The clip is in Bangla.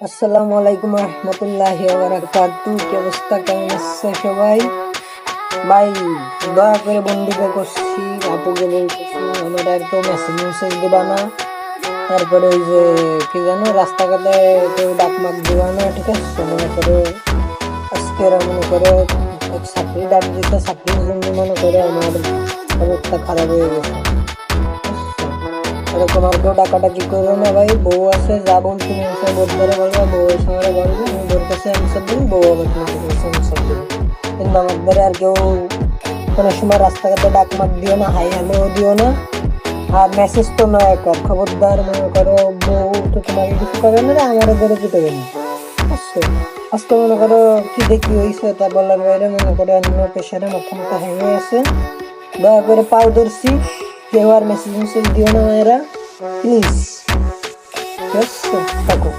আসসালামু আলাইকুম রহমতুল্লাহি ওয়া বারাকাতুহু। কি অবস্থা, কেমন আছে সবাই? ভাই দয়া করে বন্ধুকে করছি, আপুকে বলতেছি আমার আর কেউ মেসেজ দিবা না। তারপরে ওই যে কি জানো রাস্তাঘাটে কেউ ডাক মাক দিবা না, ঠিক আছে? মনে করো আজকে মনে করো এক ছাত্রী ডাক দিতে, ছাত্রীর জন্য মনে করে আমার অবস্থা খারাপ হয়ে গেছে। এরকম আর কেউ ডাকাডাকি করবে না ভাই। বউ আছে, যা বলছি বোধ করে বলবো, বউয়ের সঙ্গে বলবো, আমি বোর কাছে অ্যান্সার দিন, বউ আবার তোমার কাছে অ্যান্সার দিবে। কিন্তু আমার ধরে আর কেউ কোনো সময় রাস্তাঘাটে ডাক মাক দিও না, হাই হ্যালো দিও না। আর মেসেজ তো নয় কর, খবরদার। মনে করো বউ তো তোমাকে কিছু করে না, আমারও ধরে কি দেবে না, বুঝছো? আজকে মনে করো কি দেখি হয়েছে তা বলার বাইরে, মনে করো অন্য পেশারে মাথা মাথা হয়ে আছে। দয়া করে পাও ধরছি, কেউ আর মেসেজ দিও না মায়েরা, প্লিজ। ঠিক আছে, থাকো।